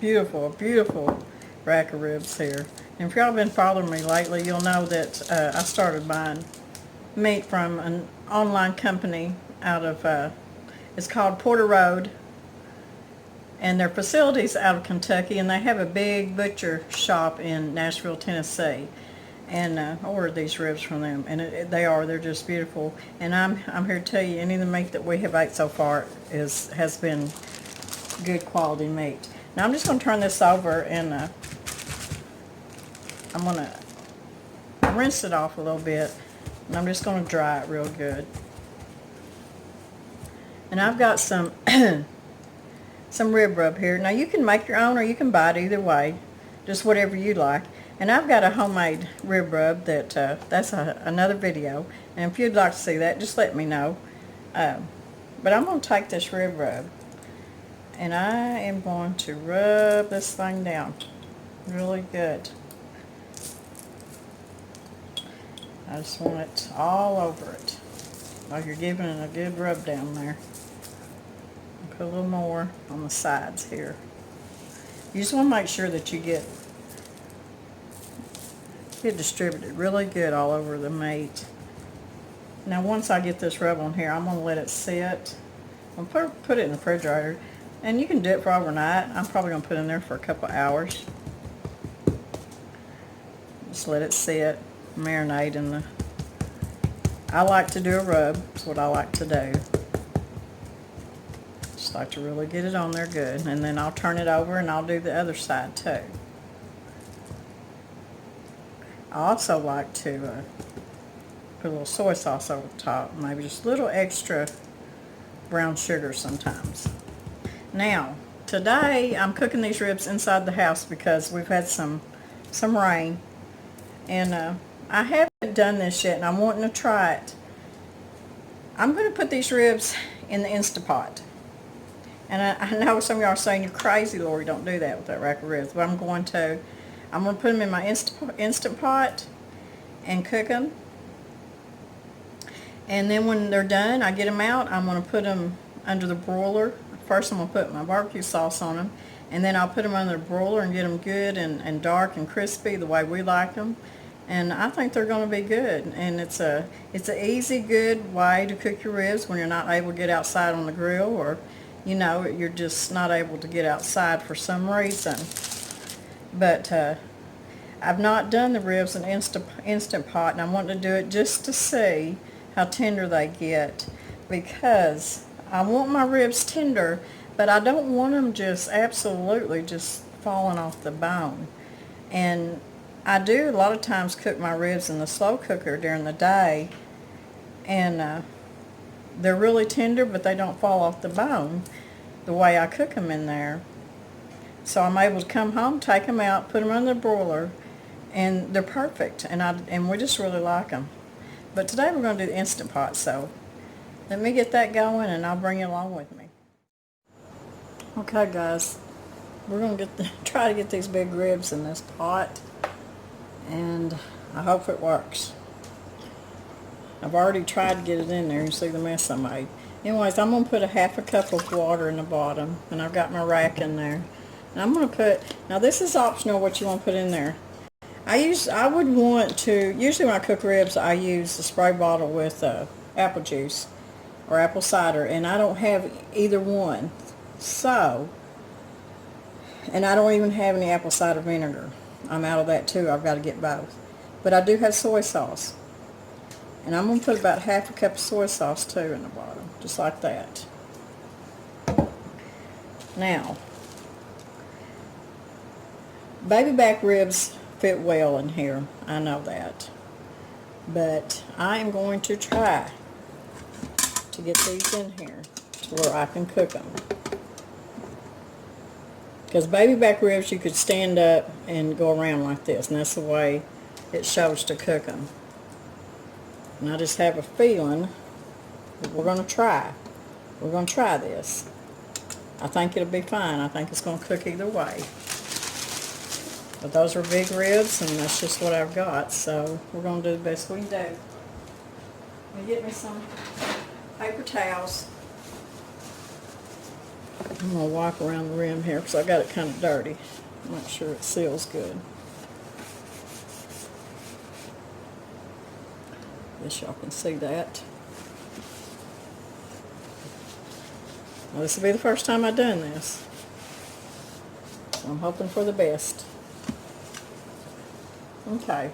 beautiful, beautiful rack of ribs here. And if y'all been following me lately, you'll know that I started buying meat from an online company out of, it's called Porter Road. And their facility's out of Kentucky, and they have a big butcher shop in Nashville, Tennessee. And I ordered these ribs from them, and they're just beautiful. And I'm here to tell you, any of the meat that we have ate so far has been good quality meat. Now I'm just going to turn this over, and I'm going to rinse it off a little bit, and I'm just going to dry it real good. And I've got some some rib rub here. Now you can make your own or you can buy it, either way, just whatever you like. And I've got a homemade rib rub that's another video, and if you'd like to see that, just let me know. But I'm going to take this rib rub, and I am going to rub this thing down really good. I just want it all over it, like you're giving it a good rub down there. Put a little more on the sides here. You just want to make sure that you get distributed really good all over the meat. Now once I get this rub on here, I'm going to let it sit. I'm going to put it in the refrigerator, and you can do it for overnight. I'm probably going to put it in there for a couple hours. Just let it sit, marinate in the... I like to do a rub. That's what I like to do. Just like to really get it on there good, and then I'll turn it over and I'll do the other side too. I also like to put a little soy sauce over the top, maybe just a little extra brown sugar sometimes. Now today I'm cooking these ribs inside the house because we've had some rain, and I haven't done this yet, and I'm wanting to try it. I'm going to put these ribs in the Instapot. And I know some of y'all are saying, you're crazy, Lori, don't do that with that rack of ribs. But I'm going to put them in my Instant Pot and cook them. And then when they're done, I get them out. I'm going to put them under the broiler. First I'm going to put my barbecue sauce on them. And then I'll put them under the broiler and get them good and dark and crispy the way we like them. And I think they're going to be good. And it's an easy, good way to cook your ribs when you're not able to get outside on the grill, or you know, you're just not able to get outside for some reason. But I've not done the ribs in Instant Pot, and I want to do it just to see how tender they get, because I want my ribs tender, but I don't want them just absolutely just falling off the bone. And I do a lot of times cook my ribs in the slow cooker during the day, and they're really tender, but they don't fall off the bone the way I cook them in there. So I'm able to come home, take them out, put them under the broiler, and they're perfect. And we just really like them. But today we're going to do the Instant Pot, so let me get that going, and I'll bring you along with me. Okay, guys, we're going to try to get these big ribs in this pot, and I hope it works. I've already tried to get it in there and see the mess I made. Anyways, I'm going to put a half a cup of water in the bottom, and I've got my rack in there. And I'm going to put, now this is optional what you want to put in there. I would want to, usually when I cook ribs, I use a spray bottle with apple juice or apple cider, and I don't have either one. So, and I don't even have any apple cider vinegar. I'm out of that too. I've got to get both. But I do have soy sauce. And I'm going to put about half a cup of soy sauce too in the bottom, just like that. Now, baby back ribs fit well in here. I know that. But I am going to try to get these in here to where I can cook them. Because baby back ribs, you could stand up and go around like this, and that's the way it shows to cook them. And I just have a feeling that we're going to try. We're going to try this. I think it'll be fine. I think it's going to cook either way. But those are big ribs, and that's just what I've got. So we're going to do the best we can do. Let me get me some paper towels. I'm going to wipe around the rim here because I got it kind of dirty. Make sure it seals good. Guess y'all can see that. Well, this will be the first time I've done this. So I'm hoping for the best. Okay.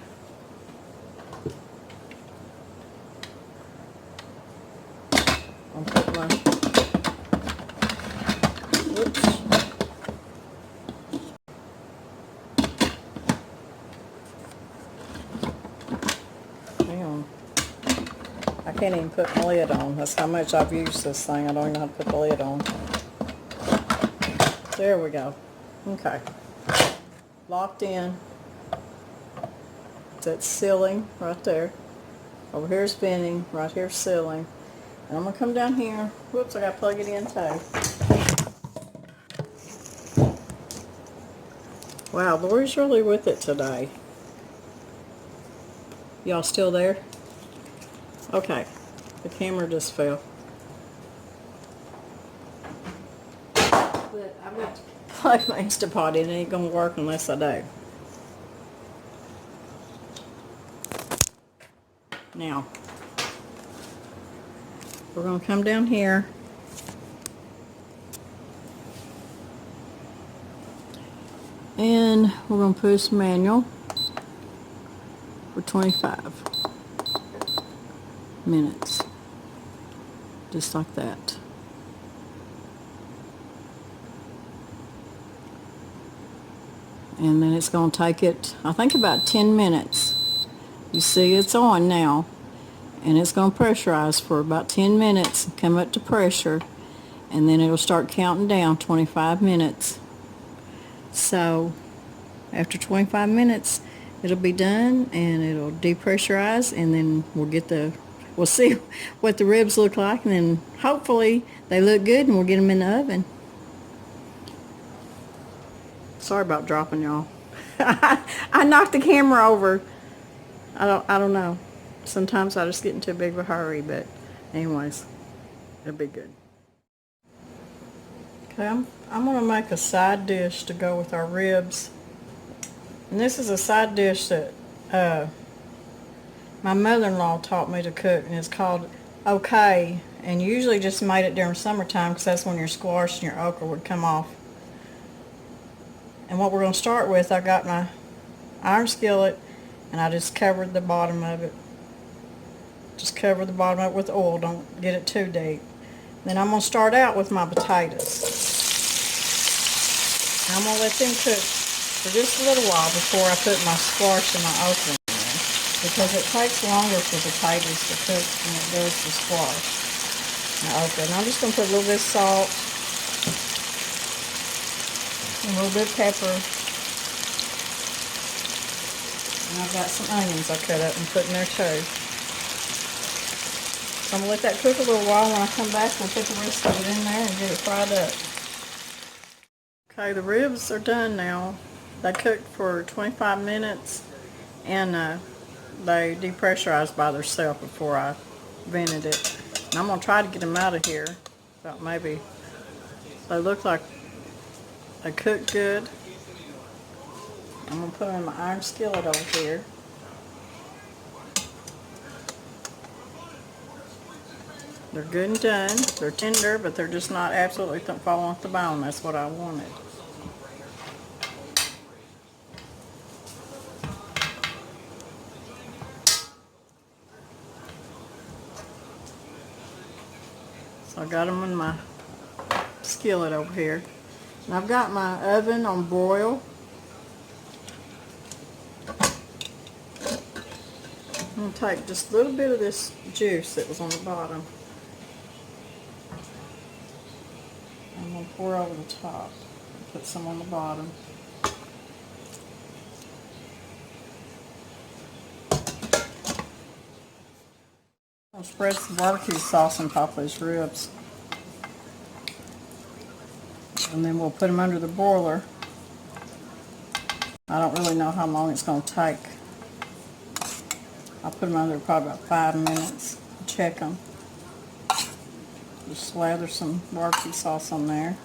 I'll put my, whoops. Hang on. I can't even put my lid on. That's how much I've used this thing. I don't even know how to put the lid on. There we go. Okay. Locked in. That's sealing right there. Over here is venting. Right here is sealing. And I'm going to come down here. Whoops, I got to plug it in too. Wow, Lori's really with it today. Y'all still there? Okay. The camera just fell. But I've got to plug my Instapot in. It ain't going to work unless I do. Now, we're going to come down here. And we're going to push manual for 25 minutes. Just like that. And then it's going to take it, I think, about 10 minutes. You see it's on now. And it's going to pressurize for about 10 minutes, come up to pressure, and then it'll start counting down 25 minutes. So after 25 minutes, it'll be done, and it'll depressurize, and then we'll see what the ribs look like, and then hopefully they look good, and we'll get them in the oven. Sorry about dropping y'all. I knocked the camera over. I don't know. Sometimes I just get into a big of a hurry, but anyways, it'll be good. Okay, I'm going to make a side dish to go with our ribs. And this is a side dish that my mother-in-law taught me to cook, and it's called okay. And usually just made it during summertime because that's when your squash and your okra would come off. And what we're going to start with, I got my iron skillet, and I just covered the bottom of it. Just cover the bottom of it with oil. Don't get it too deep. Then I'm going to start out with my potatoes. I'm going to let them cook for just a little while before I put my squash and my okra in there, because it takes longer for potatoes to cook than it does for squash and okra. And I'm just going to put a little bit of salt, a little bit of pepper, and I've got some onions I cut up and put in there too. So I'm going to let that cook a little while. When I come back, we'll put the rest of it in there and get it fried up. Okay, the ribs are done now. They cooked for 25 minutes, and they depressurized by themselves before I vented it. And I'm going to try to get them out of here. About maybe, they look like they cooked good. I'm going to put them in my iron skillet over here. They're good and done. They're tender, but they're just not absolutely falling off the bone. That's what I wanted. So I got them in my skillet over here. And I've got my oven on broil. I'm going to take just a little bit of this juice that was on the bottom. I'm going to pour over the top. Put some on the bottom. I'll spread some barbecue sauce on top of these ribs. And then we'll put them under the broiler. I don't really know how long it's going to take. I'll put them under probably about 5 minutes. Check them. Just slather some barbecue sauce on there.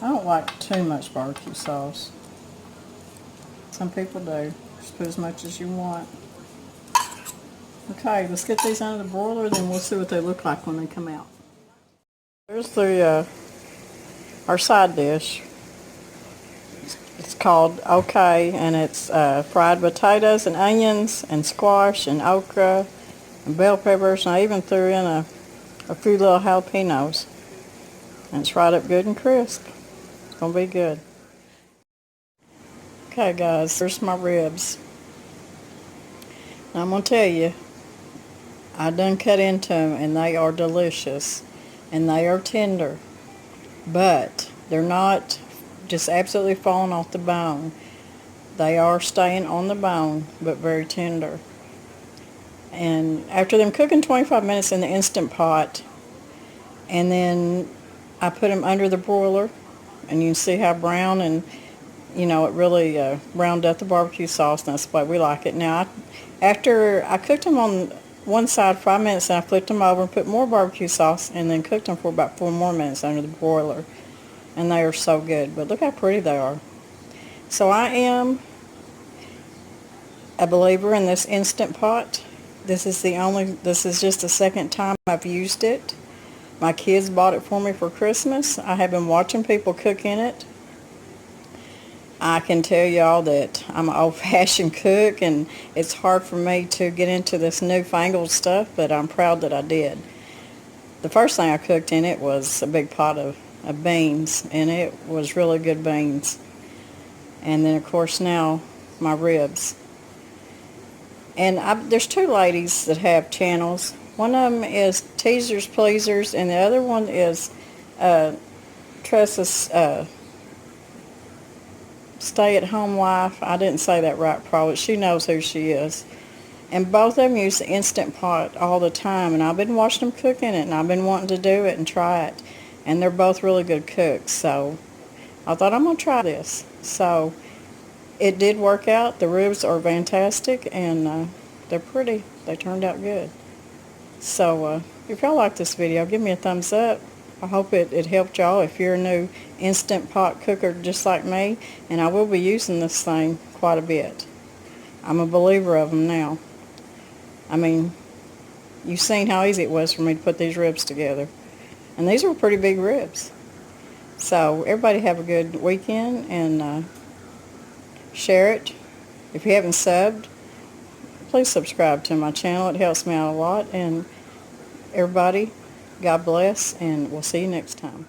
I don't like too much barbecue sauce. Some people do. Just put as much as you want. Okay, let's get these under the broiler, then we'll see what they look like when they come out. There's our side dish. It's called Okay, and it's fried potatoes and onions and squash and okra and bell peppers, and I even threw in a few little jalapenos. And it's fried up good and crisp. It's going to be good. Okay guys, here's my ribs. Now I'm going to tell you, I done cut into them and they are delicious. And they are tender. But they're not just absolutely falling off the bone. They are staying on the bone, but very tender. And after them cooking 25 minutes in the Instant Pot, and then I put them under the broiler, and you can see how brown and, you know, it really browned up the barbecue sauce, and that's the way we like it. Now, after I cooked them on one side 5 minutes, and I flipped them over and put more barbecue sauce, and then cooked them for about 4 more minutes under the broiler. And they are so good. But look how pretty they are. So I am a believer in this Instant Pot. This is just the second time I've used it. My kids bought it for me for Christmas. I have been watching people cook in it. I can tell y'all that I'm an old-fashioned cook, and it's hard for me to get into this newfangled stuff, but I'm proud that I did. The first thing I cooked in it was a big pot of beans, and it was really good beans. And then, of course, now my ribs. And there's 2 ladies that have channels. One of them is Teasers Pleasers, and the other one is Tressa's Stay-at-Home Wife. I didn't say that right, probably. She knows who she is. And both of them use the Instant Pot all the time, and I've been watching them cook in it, and I've been wanting to do it and try it. And they're both really good cooks, so I thought I'm going to try this. So it did work out. The ribs are fantastic, and they're pretty. They turned out good. So if y'all like this video, give me a thumbs up. I hope it helped y'all if you're a new Instant Pot cooker just like me. And I will be using this thing quite a bit. I'm a believer of them now. I mean, you've seen how easy it was for me to put these ribs together. And these were pretty big ribs. So everybody have a good weekend, and share it. If you haven't subbed, please subscribe to my channel. It helps me out a lot. And everybody, God bless, and we'll see you next time.